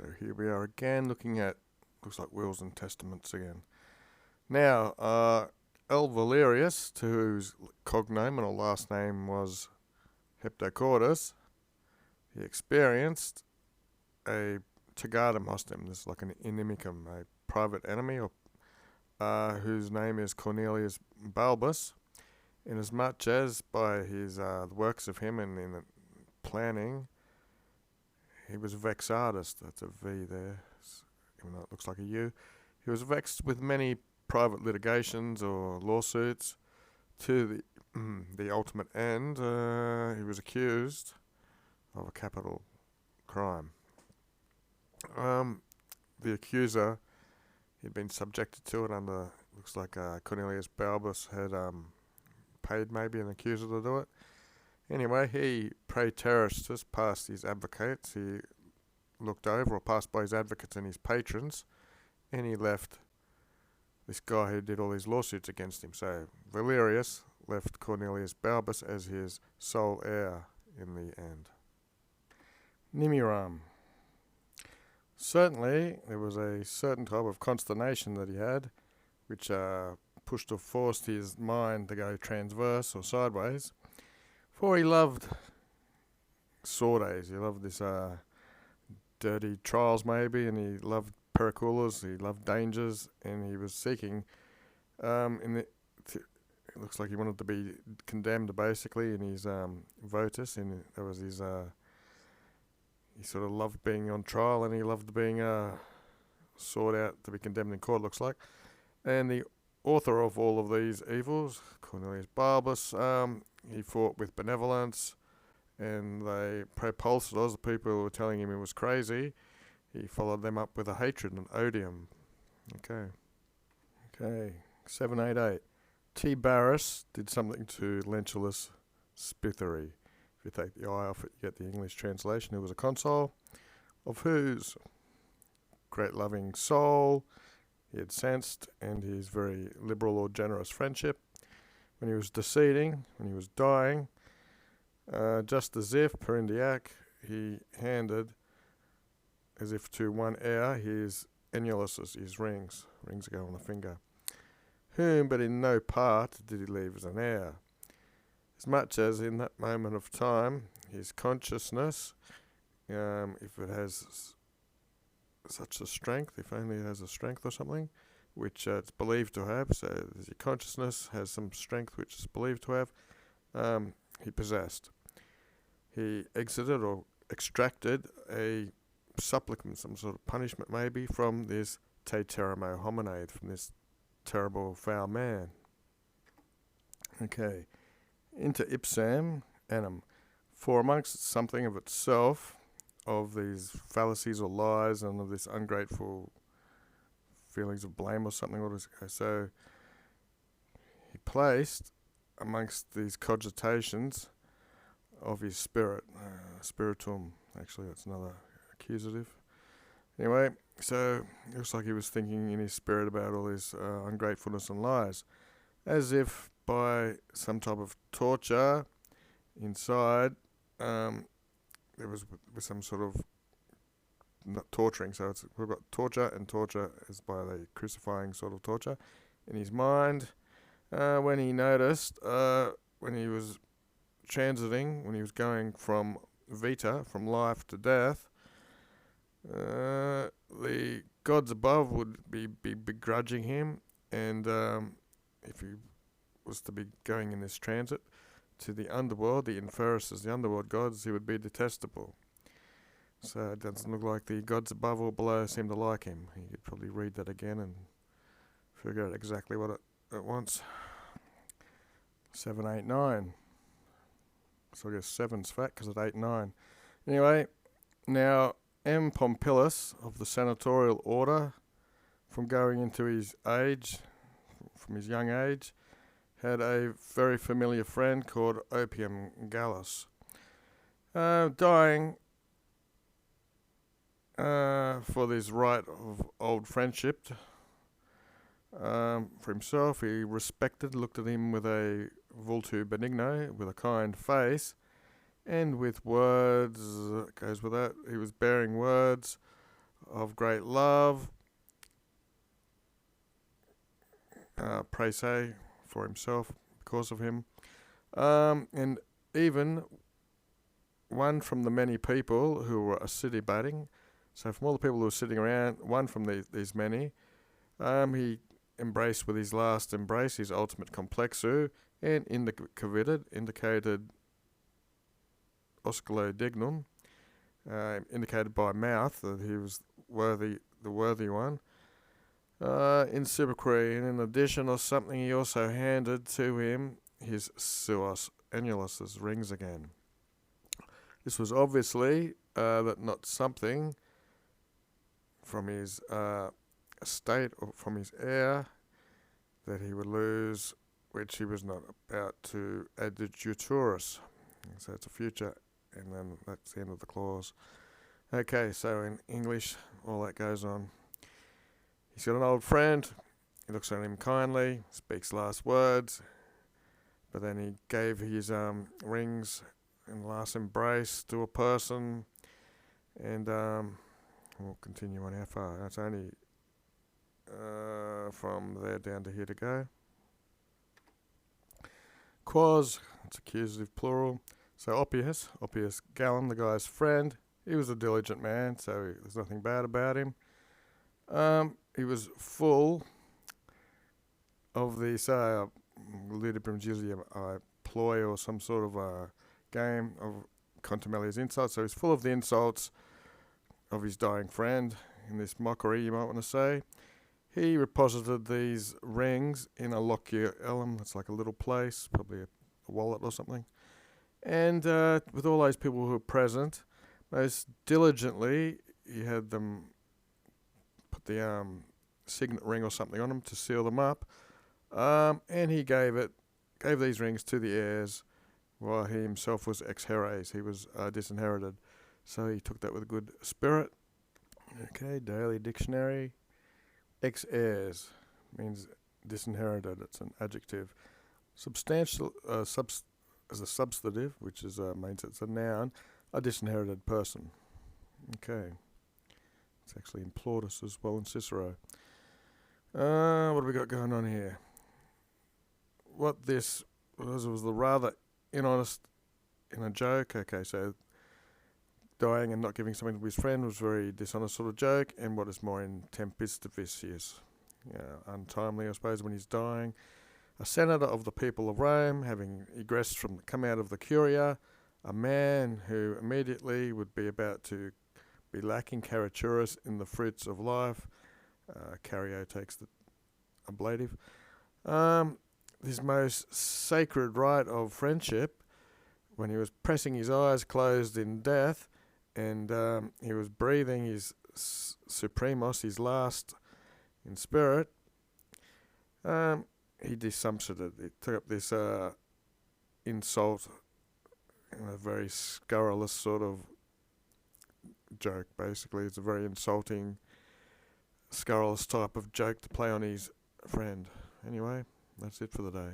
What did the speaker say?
So here we are again looking at, looks like wills and testaments again. Now, L. Valerius, to whose cognomen or last name was Heptocordus, he experienced a Tagatum hostem. This is like an inimicum, a private enemy, or whose name is Cornelius Balbus, inasmuch as by his the works of him and in the planning, he was vexatus. That's a V there, even though it looks like a U. He was vexed with many private litigations or lawsuits to the ultimate end. He was accused of a capital crime. The accuser, he'd been subjected to it under, looks like Cornelius Balbus had paid maybe an accuser to do it. Anyway, he praeteristus past his advocates. He looked over or passed by his advocates and his patrons, and he left this guy who did all these lawsuits against him. So Valerius left Cornelius Balbus as his sole heir in the end. Nimiram. Certainly, there was a certain type of consternation that he had, which pushed or forced his mind to go transverse or sideways. For he loved sortes, he loved this dirty trials maybe, and he loved periculas, he loved dangers, and he was seeking, it looks like he wanted to be condemned basically in his votus, and that was his, he sort of loved being on trial, and he loved being sought out to be condemned in court, looks like. And the author of all of these evils, Cornelius Balbus, he fought with benevolence, and they propulsors, the people who were telling him he was crazy, he followed them up with a hatred and odium. Okay, 788. T. Barras did something to Lentulus Spithery. If you take the I off it, you get the English translation. Who was a consul, of whose great loving soul he had sensed, and his very liberal or generous friendship. When he was deceding, when he was dying, just as if, perindiac, he handed, as if to one heir, his enuluses, his rings that go on the finger, whom but in no part did he leave as an heir, as much as in that moment of time his consciousness, if it has such a strength, if only it has a strength or something, which it's believed to have, so the consciousness has some strength which is believed to have, he possessed. He exited or extracted a supplicant, some sort of punishment maybe, from this te teramo hominid, from this terrible foul man. Okay, into ipsam anum, for amongst something of itself, of these fallacies or lies and of this ungrateful feelings of blame or something. So he placed amongst these cogitations of his spirit, spiritum, actually that's another accusative. Anyway, so it looks like he was thinking in his spirit about all his ungratefulness and lies, as if by some type of torture inside, there was some sort of, not torturing, so we've got torture, and torture is by the crucifying sort of torture in his mind, when he noticed, when he was transiting, when he was going from vita, from life to death, the gods above would be begrudging him, and if he was to be going in this transit to the underworld, the inferuses, the underworld gods, he would be detestable. So it doesn't look like the gods above or below seem to like him. You could probably read that again and figure out exactly what it wants. 7, 8, 9. So I guess 7's fat because it's 8, 9. Anyway, now M. Pompilus of the senatorial order, from going into his age, from his young age, had a very familiar friend called Opium Gallus. Dying for this right of old friendship for himself, he respected, looked at him with a vultu benigno, with a kind face, and with words, goes with that, he was bearing words of great love, pray say, for himself because of him. And even one from the many people who were city batting. So from all the people who were sitting around, one from these many, he embraced with his last embrace, his ultimate complexu, and indicated osculo dignum, indicated by mouth that he was the worthy one. In Supercree, and in addition or something, he also handed to him his suos annulus's rings again. This was obviously that not something from his estate or from his heir that he would lose, which he was not about to adjuturus. So it's a future, and then that's the end of the clause. Okay, so in English, all that goes on. He's got an old friend. He looks at him kindly, speaks last words, but then he gave his rings in last embrace to a person, and we'll continue on how far. That's only from there down to here to go. Quos, it's accusative plural. So Oppius Gallum, the guy's friend, he was a diligent man, so there's nothing bad about him. He was full of this ludibrum jusium ploy, or some sort of game of contumelious insults. So he's full of the insults of his dying friend in this mockery, you might want to say. He reposited these rings in a locuellum. That's like a little place, probably a wallet or something. And with all those people who were present, most diligently, he had them put the signet ring or something on them to seal them up. And he gave these rings to the heirs while he himself was ex heres. He was disinherited. So he took that with a good spirit. Okay, Daily Dictionary. Ex heirs means disinherited. It's an adjective. Substantial as a substantive, which means it's a noun, a disinherited person. Okay. It's actually in Plautus as well in Cicero. What have we got going on here? What this was the rather inhonest in a joke. Okay, so dying and not giving something to his friend was very dishonest sort of joke, and what is more in tempestivicius, untimely, I suppose, when he's dying. A senator of the people of Rome, having egressed come out of the curia, a man who immediately would be about to be lacking cariturus in the fruits of life. Cario takes the ablative. His most sacred right of friendship, when he was pressing his eyes closed in death, and he was breathing his supremos, his last in spirit, he desumptured it. He took up this insult in a very scurrilous sort of joke, basically. It's a very insulting, scurrilous type of joke to play on his friend. Anyway, that's it for the day.